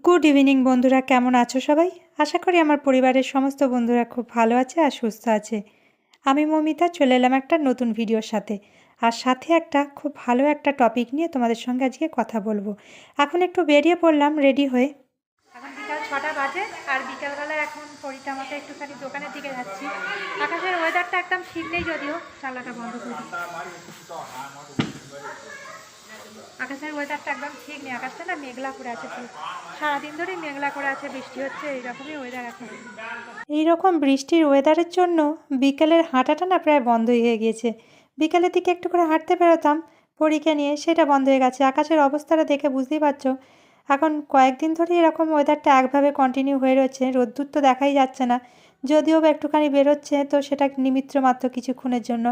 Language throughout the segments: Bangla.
গুড ইভিনিং বন্ধুরা, কেমন আছো সবাই? আশা করি আমার পরিবারের সমস্ত বন্ধুরা খুব ভালো আছে আর সুস্থ আছে। আমি মমিতা চলে এলাম একটা নতুন ভিডিওর সাথে। আর সাথে একটা খুব ভালো একটা টপিক নিয়ে তোমাদের সঙ্গে আজকে কথা বলবো। এখন একটু বেরিয়ে পড়লাম রেডি হয়ে। এখন বিকাল 6টা বাজে আর বিকালবেলা এখন পরিটা আমাকে একটুখানি দোকানের দিকে যাচ্ছি। আকাশের ওয়েদারটা একদম ঠিক নেই, যদিও চালাটা বন্ধ করি। আকাশের ওয়েদারটা একদম ঠিক নেই, আকাশটা না মেঘলা করে আছে, সারাদিন ধরেই মেঘলা করে আছে, বৃষ্টি হচ্ছে, এইরকমই ওয়েদার এখন। এইরকম বৃষ্টির ওয়েদারের জন্য বিকেলের হাঁটাটা না প্রায় বন্ধই হয়ে গিয়েছে। বিকেলের দিকে একটু করে হাঁটতে বেরোতাম পরীকে নিয়ে, সেটা বন্ধ হয়ে গেছে। আকাশের অবস্থাটা দেখে বুঝতেই পারছো, এখন কয়েকদিন ধরে এরকম ওয়েদারটা একভাবে কন্টিনিউ হয়ে রয়েছে। রোদ্দুর তো দেখাই যাচ্ছে না, যদিও বা একটুখানি বেরোচ্ছে, তো সেটা নিমিত্ত মাত্র কিছুক্ষণের জন্য।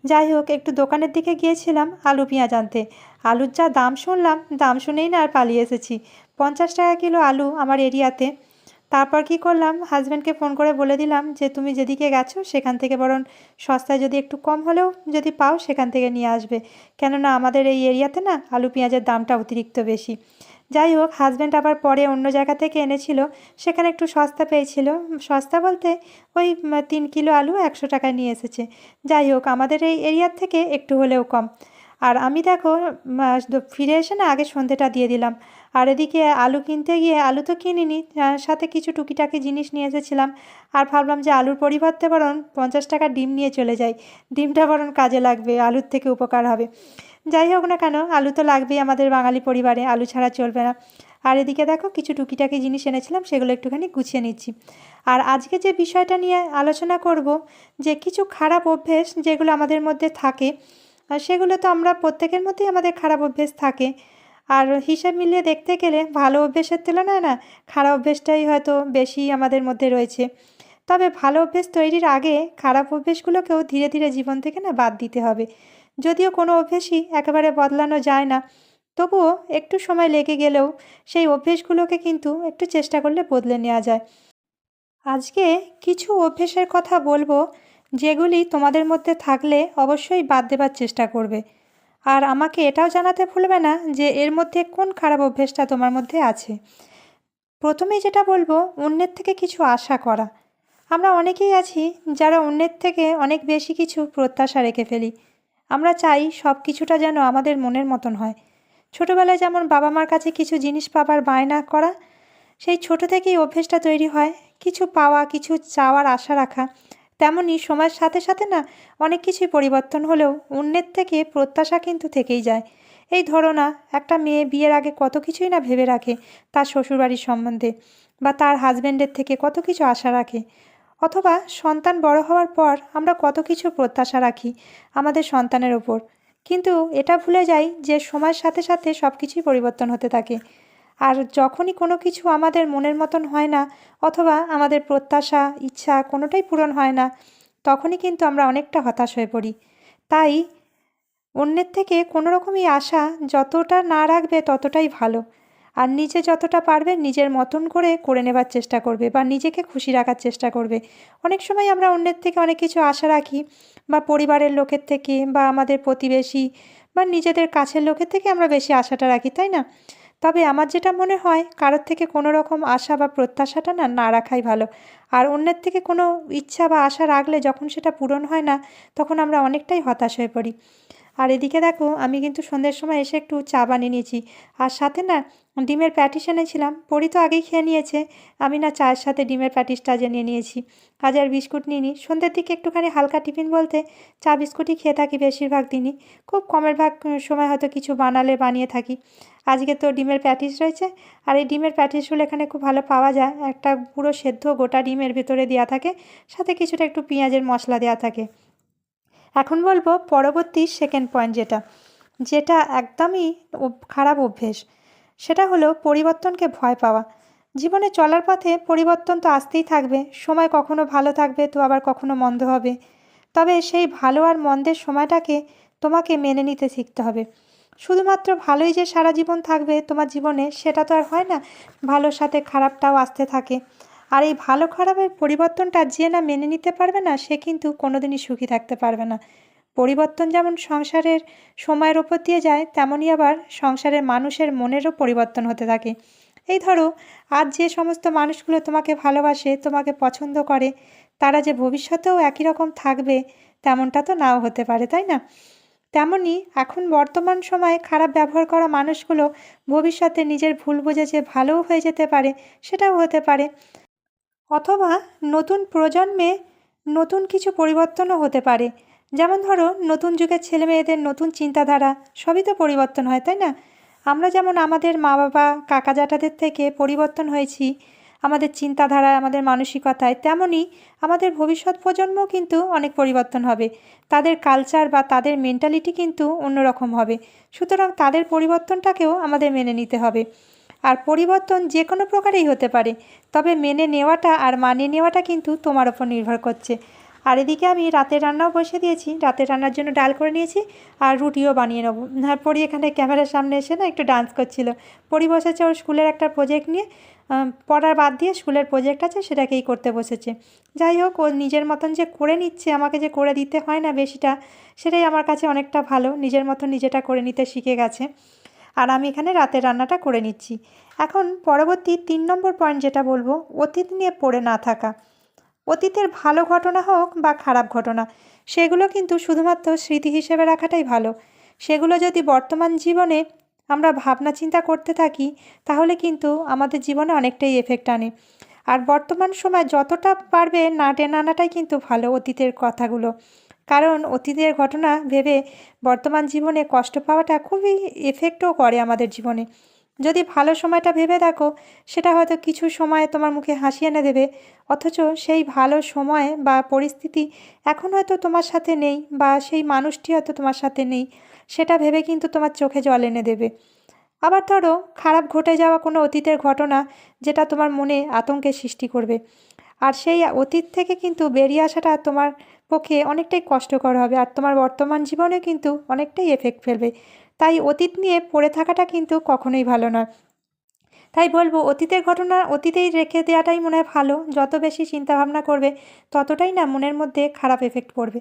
যাই হোক, একটু দোকানের দিকে গিয়েছিলাম আলু পেঁয়াজ আনতে। আলুর যা দাম শুনলাম, দাম শুনেই না আর পালিয়ে এসেছি। 50 টাকা কিলো আলু আমার এরিয়াতে। তারপর কি করলাম, হাজব্যান্ডকে ফোন করে বলে দিলাম যে তুমি যেদিকে গেছো সেখান থেকে বরং সস্তায় যদি একটু কম হলেও যদি পাও সেখান থেকে নিয়ে আসবে, কেননা আমাদের এই এরিয়াতে না আলু পেঁয়াজের দামটা অতিরিক্ত বেশি। যাই হোক, হাজব্যান্ড আবার পরে অন্য জায়গা থেকে এনেছিল, সেখানে একটু সস্তা পেয়েছিল। সস্তা বলতে ওই 3 কিলো আলু 100 টাকায় নিয়ে এসেছে। যাই হোক, আমাদের এই এরিয়ার থেকে একটু হলেও কম। আর আমি দেখো ফিরে এসে না আগে সন্ধেটা দিয়ে দিলাম। আর এদিকে আলু কিনতে গিয়ে আলু তো কিনিনি, সাথে কিছু টুকিটাকি জিনিস নিয়ে এসেছিলাম। আর ভাবলাম যে আলুর পরিবর্তে বরং 50 টাকার ডিম নিয়ে চলে যাই, ডিমটা বরং কাজে লাগবে, আলুর থেকে উপকার হবে। যাই হোক না কেন, আলু তো লাগবেই আমাদের বাঙালি পরিবারে, আলু ছাড়া চলবে না। আর এদিকে দেখো কিছু টুকিটাকি জিনিস এনেছিলাম, সেগুলো একটুখানি গুছিয়ে নিচ্ছি। আর আজকে যে বিষয়টা নিয়ে আলোচনা করব, যে কিছু খারাপ অভ্যেস যেগুলো আমাদের মধ্যে থাকে, আর সেগুলো তো আমরা প্রত্যেকের মধ্যেই আমাদের খারাপ অভ্যেস থাকে। আর হিসাব মিলিয়ে দেখতে গেলে ভালো অভ্যেসের তুলনায় না খারাপ অভ্যেসটাই হয়তো বেশি আমাদের মধ্যে রয়েছে। তবে ভালো অভ্যেস তৈরির আগে খারাপ অভ্যেসগুলোকেও ধীরে ধীরে জীবন থেকে না বাদ দিতে হবে। যদিও কোনো অভ্যেসই একেবারে বদলানো যায় না, তবুও একটু সময় লেগে গেলেও সেই অভ্যেসগুলোকে কিন্তু একটু চেষ্টা করলে বদলে নেওয়া যায়। আজকে কিছু অভ্যেসের কথা বলবো, যেগুলি তোমাদের মধ্যে থাকলে অবশ্যই বাদ দেবার চেষ্টা করবে। আর আমাকে এটাও জানাতে ভুলবে না যে এর মধ্যে কোন খারাপ অভ্যেসটা তোমার মধ্যে আছে। প্রথমেই যেটা বলবো, অন্যের থেকে কিছু আশা করা। আমরা অনেকেই আছি যারা অন্যের থেকে অনেক বেশি কিছু প্রত্যাশা রেখে ফেলি। আমরা চাই সব কিছুটা যেন আমাদের মনের মতন হয়। ছোটোবেলায় যেমন বাবা মার কাছে কিছু জিনিস পাবার বায়না করা, সেই ছোট থেকেই অভ্যেসটা তৈরি হয় কিছু পাওয়া, কিছু চাওয়ার আশা রাখা। তেমনই সময়ের সাথে সাথে না অনেক কিছুই পরিবর্তন হলেও অন্যের থেকে প্রত্যাশা কিন্তু থেকেই যায়। এই ধরো না, একটা মেয়ে বিয়ের আগে কত কিছুই না ভেবে রাখে তার শ্বশুরবাড়ির সম্বন্ধে, বা তার হাজব্যান্ডের থেকে কত কিছু আশা রাখে। অথবা সন্তান বড় হওয়ার পর আমরা কত কিছু প্রত্যাশা রাখি আমাদের সন্তানের ওপর, কিন্তু এটা ভুলে যাই যে সময়ের সাথে সাথে সব কিছুই পরিবর্তন হতে থাকে। আর যখনই কোনো কিছু আমাদের মনের মতন হয় না, অথবা আমাদের প্রত্যাশা ইচ্ছা কোনোটাই পূরণ হয় না, তখনই কিন্তু আমরা অনেকটা হতাশ হয়ে পড়ি। তাই অন্যের থেকে কোনো রকমই আশা যতটা না রাখবে ততটাই ভালো। আর নিজে যতটা পারবে নিজের মতন করে নেবার চেষ্টা করবে, বা নিজেকে খুশি রাখার চেষ্টা করবে। অনেক সময় আমরা অন্যের থেকে অনেক কিছু আশা রাখি, বা পরিবারের লোকের থেকে, বা আমাদের প্রতিবেশী, বা নিজেদের কাছের লোকের থেকে আমরা বেশি আশাটা রাখি, তাই না? তবে আমার যেটা মনে হয়, কারোর থেকে কোনো রকম আশা বা প্রত্যাশাটা না না রাখাই ভালো। আর অন্যের থেকে কোনো ইচ্ছা বা আশা রাখলে যখন সেটা পূরণ হয় না, তখন আমরা অনেকটাই হতাশ হয়ে পড়ি। আর এদিকে দেখো, আমি কিন্তু সন্ধ্যের সময় এসে একটু চা বানিয়ে নিয়েছি। আর সাথে না ডিমের প্যাটিস এনেছিলাম, পরি তো আগেই খেয়ে নিয়েছে। আমি না চায়ের সাথে ডিমের প্যাটিসটা নিয়ে নিয়েছি। আজ আর বিস্কুট নিইনি। সন্ধ্যের দিকে একটুখানি হালকা টিফিন বলতে চা বিস্কুটই খেয়ে থাকি বেশিরভাগ দিনই। খুব কমের ভাগ সময় হয়তো কিছু বানালে বানিয়ে থাকি। আজকে তো ডিমের প্যাটিস রয়েছে। আর এই ডিমের প্যাটিসগুলো এখানে খুব ভালো পাওয়া যায়, একটা পুরো সেদ্ধ গোটা ডিমের ভেতরে দেওয়া থাকে, সাথে কিছুটা একটু পেঁয়াজের মশলা দেওয়া থাকে। এখন বলবো পরবর্তী সেকেন্ড পয়েন্ট, যেটা যেটা একদমই খারাপ অভ্যেস, সেটা হলো পরিবর্তনকে ভয় পাওয়া। জীবনে চলার পথে পরিবর্তন তো আসতেই থাকবে। সময় কখনো ভালো থাকবে তো আবার কখনো মন্দ হবে। তবে সেই ভালো আর মন্দের সময়টাকে তোমাকে মেনে নিতে শিখতে হবে। শুধুমাত্র ভালোই যে সারা জীবন থাকবে তোমার জীবনে, সেটা তো আর হয় না। ভালোর সাথে খারাপটাও আসতে থাকে। আর এই ভালো খারাপের পরিবর্তনটা যে না মেনে নিতে পারবে না, সে কিন্তু কোনোদিনই সুখী থাকতে পারবে না। পরিবর্তন যেমন সংসারের সময়ের ওপর দিয়ে যায়, তেমনই আবার সংসারের মানুষের মনেরও পরিবর্তন হতে থাকে। এই ধরো, আজ যে সমস্ত মানুষগুলো তোমাকে ভালোবাসে, তোমাকে পছন্দ করে, তারা যে ভবিষ্যতেও একই রকম থাকবে তেমনটা তো নাও হতে পারে, তাই না? তেমনই এখন বর্তমান সময়ে খারাপ ব্যবহার করা মানুষগুলো ভবিষ্যতে নিজের ভুল বুঝে যে ভালোও হয়ে যেতে পারে, সেটাও হতে পারে। অথবা নতুন প্রজন্মে নতুন কিছু পরিবর্তনও হতে পারে। যেমন ধরো, নতুন যুগের ছেলে মেয়েদের নতুন চিন্তাধারা, সবই তো পরিবর্তন হয়, তাই না? আমরা যেমন আমাদের মা বাবা কাকা জ্যাঠাদের থেকে পরিবর্তন হয়েছি আমাদের চিন্তাধারায়, আমাদের মানসিকতায়, তেমনই আমাদের ভবিষ্যৎ প্রজন্মও কিন্তু অনেক পরিবর্তন হবে। তাদের কালচার বা তাদের মেন্টালিটি কিন্তু অন্যরকম হবে। সুতরাং তাদের পরিবর্তনটাকেও আমাদের মেনে নিতে হবে। আর পরিবর্তন যে কোনো প্রকারেই হতে পারে, তবে মেনে নেওয়াটা আর মানিয়ে নেওয়াটা কিন্তু তোমার ওপর নির্ভর করছে। আর এদিকে আমি রাতের রান্নাও বসে দিয়েছি, রাতের রান্নার জন্য ডাল করে নিয়েছি আর রুটিও বানিয়ে নেবো। আর পরি এখানে ক্যামেরার সামনে এসে না একটু ডান্স করছিল। পরি বসেছে ওর স্কুলের একটা প্রজেক্ট নিয়ে, পড়ার বাদ দিয়ে স্কুলের প্রজেক্ট আছে সেটাকেই করতে বসেছে। যাই হোক, ও নিজের মতন যে করে নিচ্ছে, আমাকে যে করে দিতে হয় না বেশিটা, সেটাই আমার কাছে অনেকটা ভালো। নিজের মতন নিজেটা করে নিতে শিখে গেছে। আর আমি এখানে রাতের রান্নাটা করে নিচ্ছি। এখন পরবর্তী 3 নম্বর পয়েন্ট যেটা বলবো, অতীত নিয়ে পড়ে না থাকা। অতীতের ভালো ঘটনা হোক বা খারাপ ঘটনা, সেগুলো কিন্তু শুধুমাত্র স্মৃতি হিসেবে রাখাটাই ভালো। সেগুলো যদি বর্তমান জীবনে আমরা ভাবনা চিন্তা করতে থাকি, তাহলে কিন্তু আমাদের জীবনে অনেকটাই এফেক্ট আনে। আর বর্তমান সময় যতটা পারবে না টেনে আনাটাই কিন্তু ভালো অতীতের কথাগুলো। কারণ অতীতের ঘটনা ভেবে বর্তমান জীবনে কষ্ট পাওয়াটা খুবই এফেক্টও করে আমাদের জীবনে। যদি ভালো সময়টা ভেবে দেখো, সেটা হয়তো কিছু সময় তোমার মুখে হাসি এনে দেবে, অথচ সেই ভালো সময় বা পরিস্থিতি এখন হয়তো তোমার সাথে নেই, বা সেই মানুষটি হয়তো তোমার সাথে নেই, সেটা ভেবে কিন্তু তোমার চোখে জল এনে দেবে। আবার ধরো, খারাপ ঘটে যাওয়া কোনো অতীতের ঘটনা যেটা তোমার মনে আতঙ্কের সৃষ্টি করবে, আর সেই অতীত থেকে কিন্তু বেরিয়ে আসাটা তোমার পক্ষে অনেকটাই কষ্টকর হবে, আর তোমার বর্তমান জীবনে কিন্তু অনেকটাই এফেক্ট ফেলবে। তাই অতীত নিয়ে পড়ে থাকাটা কিন্তু কখনোই ভালো নয়। তাই বলবো, অতীতের ঘটনা অতীতেই রেখে দেওয়াটাই মনে হয় ভালো। যত বেশি চিন্তাভাবনা করবে, ততটাই না মনের মধ্যে খারাপ এফেক্ট পড়বে।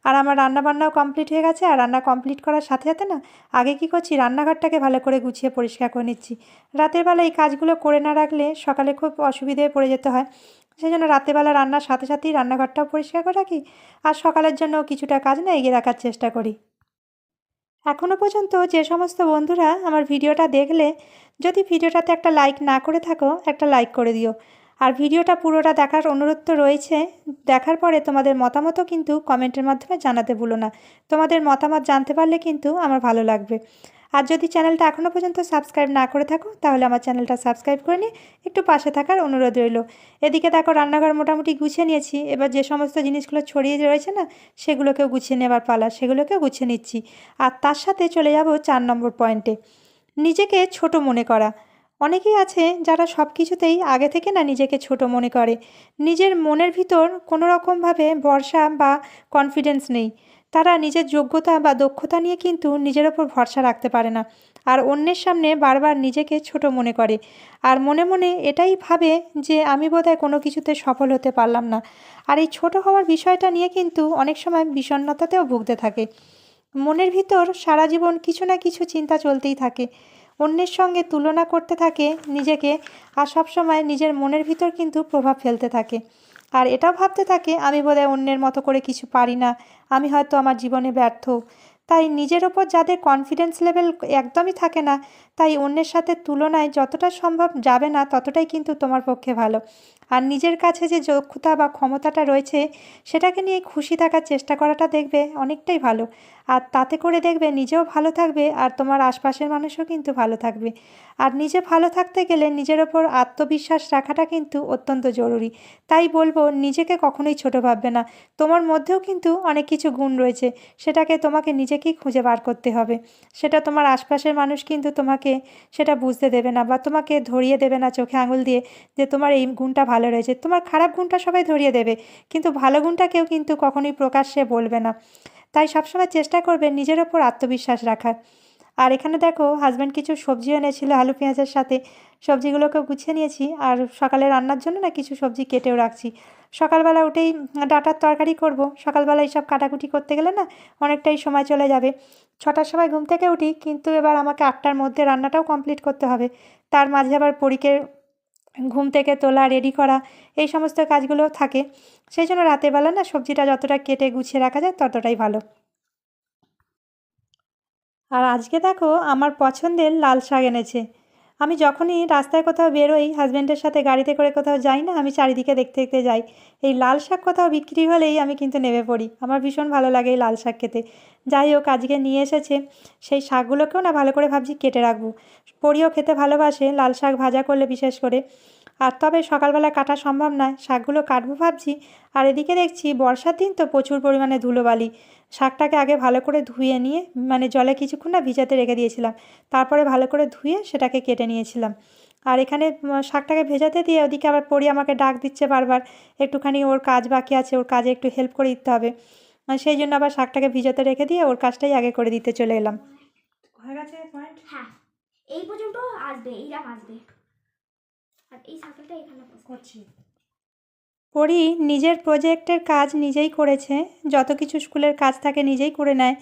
আর আমার রান্নাবান্নাও কমপ্লিট হয়ে গেছে, আর রান্না কমপ্লিট করার সাথে সাথে না আগে কী করছি, রান্নাঘরটাকে ভালো করে গুছিয়ে পরিষ্কার করে নিচ্ছি। রাতের বেলা এই কাজগুলো করে না রাখলে সকালে খুব অসুবিধায় পড়ে যেতে হয়। সেই জন্য রাতেরবেলা রান্নার সাথে সাথেই রান্নাঘরটাও পরিষ্কার করে রাখি, আর সকালের জন্য কিছুটা কাজ না এগিয়ে রাখার চেষ্টা করি। এখনও পর্যন্ত যে সমস্ত বন্ধুরা আমার ভিডিওটা দেখলে, যদি ভিডিওটাতে একটা লাইক না করে থাকো, একটা লাইক করে দিও। আর ভিডিওটা পুরোটা দেখার অনুরোধ তো রয়েছে। দেখার পরে তোমাদের মতামতও কিন্তু কমেন্টের মাধ্যমে জানাতে ভুলো না। তোমাদের মতামত জানতে পারলে কিন্তু আমার ভালো লাগবে। আর যদি চ্যানেলটা এখনও পর্যন্ত সাবস্ক্রাইব না করে থাকো, তাহলে আমার চ্যানেলটা সাবস্ক্রাইব করে নিয়ে একটু পাশে থাকার অনুরোধ রইল। এদিকে দেখো, রান্নাঘর মোটামুটি গুছিয়ে নিয়েছি। এবার যে সমস্ত জিনিসগুলো ছড়িয়ে রয়েছে না, সেগুলোকেও গুছিয়ে নেবার পালা, সেগুলোকেও গুছিয়ে নিচ্ছি। আর তার সাথে চলে যাব 4 নম্বর পয়েন্টে, নিজেকে ছোট মনে করা। অনেকেই আছে যারা সব কিছুতেই আগে থেকে না নিজেকে ছোট মনে করে। নিজের মনের ভিতর কোনো রকমভাবে ভরসা বা কনফিডেন্স নেই। তারা নিজের যোগ্যতা বা দক্ষতা নিয়ে কিন্তু নিজের ওপর ভরসা রাখতে পারে না, আর অন্যের সামনে বারবার নিজেকে ছোট মনে করে। আর মনে মনে এটাই ভাবে যে আমি বোধহয় কোনো কিছুতে সফল হতে পারলাম না। আর এই ছোট হওয়ার বিষয়টা নিয়ে কিন্তু অনেক সময় বিষণ্ণতাতেও ভুগতে থাকে। মনের ভিতর সারা জীবন কিছু না কিছু চিন্তা চলতেই থাকে, অন্যের সঙ্গে তুলনা করতে থাকে নিজেকে, আর সবসময় নিজের মনের ভিতর কিন্তু প্রভাব ফেলতে থাকে। আর এটাও ভাবতে থাকে আমি বোধহয় অন্যের মতো করে কিছু পারি না, আমি হয়তো আমার জীবনে ব্যর্থ। তাই নিজের ওপর যাদের কনফিডেন্স লেভেল একদমই থাকে না, তাই অন্যের সাথে তুলনায় যতটা সম্ভব যাবে না, ততটাই কিন্তু তোমার পক্ষে ভালো। আর নিজের কাছে যে দক্ষতা বা ক্ষমতাটা রয়েছে, সেটাকে নিয়ে খুশি থাকার চেষ্টা করাটা দেখবে অনেকটাই ভালো। আর তাতে করে দেখবে নিজেও ভালো থাকবে, আর তোমার আশপাশের মানুষও কিন্তু ভালো থাকবে। আর নিজে ভালো থাকতে গেলে নিজের ওপর আত্মবিশ্বাস রাখাটা কিন্তু অত্যন্ত জরুরি। তাই বলবো, নিজেকে কখনোই ছোট ভাববে না। তোমার মধ্যেও কিন্তু অনেক কিছু গুণ রয়েছে, সেটাকে তোমাকে নিজেকেই খুঁজে বার করতে হবে। সেটা তোমার আশপাশের মানুষ কিন্তু তোমাকে সেটা বুঝতে দেবে না, বা তোমাকে ধরিয়ে দেবে না চোখে আঙুল দিয়ে যে তোমার এই গুণটা ভালো রয়েছে। তোমার খারাপ গুণটা সবাই ধরিয়ে দেবে, কিন্তু ভালো গুণটা কেউ কিন্তু কখনোই প্রকাশ্যে বলবে না। তাই সবসময় চেষ্টা করবে নিজের ওপর আত্মবিশ্বাস রাখার। আর এখানে দেখো হাজব্যান্ড কিছু সবজি এনেছিল আলু পেঁয়াজের সাথে, সবজিগুলোকে গুছিয়ে নিয়েছি। আর সকালে রান্নার জন্য না কিছু সবজি কেটেও রাখছি। সকালবেলা উঠেই ডাঁটার তরকারি করব। সকালবেলা এইসব কাটাকুটি করতে গেলে না অনেকটাই সময় চলে যাবে। 6টার সময় ঘুম থেকে উঠি, কিন্তু এবার আমাকে 8টার মধ্যে রান্নাটাও কমপ্লিট করতে হবে। তার মাঝে আবার পরীকে ঘুম থেকে তোলা, রেডি করা, এই সমস্ত কাজগুলোও থাকে। সেই জন্য রাতের বেলা না সবজিটা যতটা কেটে গুছিয়ে রাখা যায় ততটাই ভালো। আর আজকে দেখো আমার পছন্দের লাল শাক এনেছে। আমি যখনই রাস্তায় কোথাও বেরোই, হাজব্যান্ডের সাথে গাড়িতে করে কোথাও যাই না, আমি চারিদিকে দেখতে দেখতে যাই। এই লাল শাক কোথাও বিক্রি হলেই আমি কিন্তু নেমে পড়ি। আমার ভীষণ ভালো লাগে এই লাল শাক খেতে। যাই হোক, আজকে নিয়ে এসেছে। সেই শাকগুলোকেও না ভালো করে ভাবছি কেটে রাখবো। পরিও খেতে ভালোবাসে লাল শাক ভাজা করলে বিশেষ করে। আর তবে সকালবেলা কাটা সম্ভব নয়, শাকগুলো কাটবো ভাবছি। আর এদিকে দেখছি বর্ষার দিন তো প্রচুর পরিমাণে ধুলোবালি। শাকটাকে আগে ভালো করে ধুয়ে নিয়ে জলে কিছুক্ষণ না ভিজাতে রেখে দিয়েছিলাম। তারপরে ভালো করে ধুয়ে সেটাকে কেটে নিয়েছিলাম। আর এখানে শাকটাকে ভেজাতে দিয়ে ওদিকে আবার পরি আমাকে ডাক দিচ্ছে বারবার। একটুখানি ওর কাজ বাকি আছে, ওর কাজে একটু হেল্প করে দিতে হবে। সেই জন্য আবার শাকটাকে ভিজাতে রেখে দিয়ে ওর কাজটাই আগে করে দিতে চলে এলাম। হয়ে গেছে পয়েন্ট? হ্যাঁ, এই পর্যন্ত আসবে, এইরকম আসবে। আর এই সার্কেলটা এখানে করছি। পরি নিজের প্রজেক্টের কাজ নিজেই করেছে। যত কিছু স্কুলের কাজ থাকে নিজেই করে নেয়।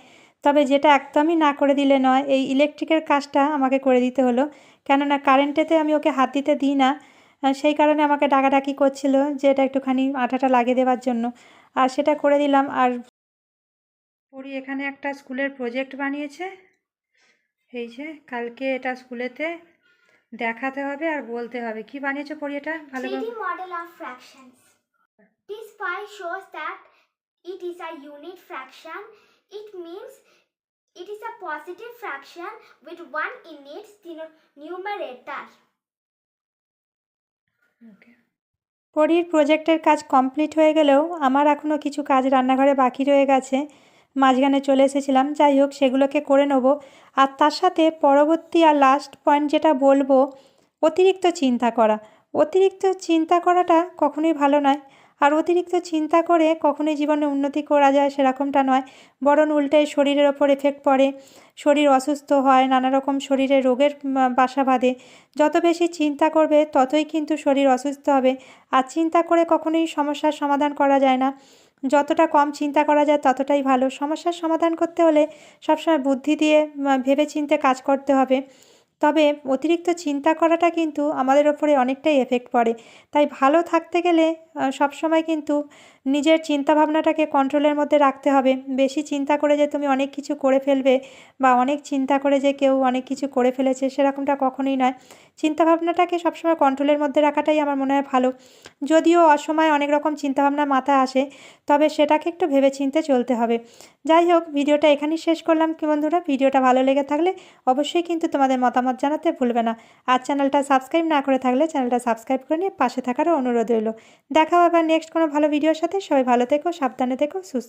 তবে যেটা একদমই না করে দিলে নয়, এই ইলেকট্রিকের কাজটা আমাকে করে দিতে হলো। কেননা কারেন্টেতে আমি ওকে হাত দিতে দিই না। সেই কারণে আমাকে ডাকাডাকি করছিল যে এটা একটুখানি আঠাটা লাগিয়ে দেওয়ার জন্য। আর সেটা করে দিলাম। আর পরি এখানে একটা স্কুলের প্রজেক্ট বানিয়েছে। এই যে কালকে এটা স্কুলেতে দেখাতে হবে আর বলতে হবে। কি বানিয়েছে পরি এটা? ভালো করে 3D model of fractions. This pie shows that it is a unit fraction. It means it is a positive fraction with 1 in its numerator. পরির প্রজেক্টের কাজ কমপ্লিট হয়ে গেলেও আমার এখনও কিছু কাজ রান্নাঘরে বাকি রয়ে গেছে। মাঝখানে চলে এসেছিলাম, যাই হোক সেগুলোকে করে নেব। আর তার সাথে পরবর্তী আর লাস্ট পয়েন্ট যেটা বলবো, অতিরিক্ত চিন্তা করা। অতিরিক্ত চিন্তা করাটা কখনোই ভালো নয়। আর অতিরিক্ত চিন্তা করে কখনোই জীবনে উন্নতি করা যায় সেরকমটা নয়, বরং উল্টে শরীরের ওপর এফেক্ট পড়ে। শরীর অসুস্থ হয়, নানা রকম শরীরে রোগের বাসা বাঁধে। যত বেশি চিন্তা করবে ততই কিন্তু শরীর অসুস্থ হবে। আর চিন্তা করে কখনোই সমস্যার সমাধান করা যায় না। যতটা কম চিন্তা করা যায় ততটাই ভালো। সমস্যার সমাধান করতে হলে সবসময় বুদ্ধি দিয়ে ভেবে চিন্তে কাজ করতে হবে। তবে অতিরিক্ত চিন্তা করাটা কিন্তু আমাদের ওপরে অনেকটাই এফেক্ট পড়ে। তাই ভালো থাকতে গেলে সবসময় কিন্তু নিজের চিন্তাভাবনাটাকে কন্ট্রোলের মধ্যে রাখতে হবে। বেশি চিন্তা করে যে তুমি অনেক কিছু করে ফেলবে, বা অনেক চিন্তা করে যে কেউ অনেক কিছু করে ফেলেছে, সেরকমটা কখনোই নয়। চিন্তাভাবনাটাকে সবসময় কন্ট্রোলের মধ্যে রাখাটাই আমার মনে হয় ভালো। যদিও অসময়ে অনেক রকম চিন্তাভাবনা মাথায় আসে, তবে সেটাকে একটু ভেবেচিন্তে চলতে হবে। যাই হোক, ভিডিওটা এখানেই শেষ করলাম কি বন্ধুরা। ভিডিওটা ভালো লেগে থাকলে অবশ্যই কিন্তু তোমাদের মতামত জানাতে ভুলবে না। আর চ্যানেলটা সাবস্ক্রাইব না করে থাকলে চ্যানেলটা সাবস্ক্রাইব করে নিয়ে পাশে থাকারও অনুরোধ রইল। দেখা হবে আবার নেক্সট কোনো ভালো ভিডিওর সাথে। সবাই ভালো থেকো, সাবধানে থেকো, সুস্থ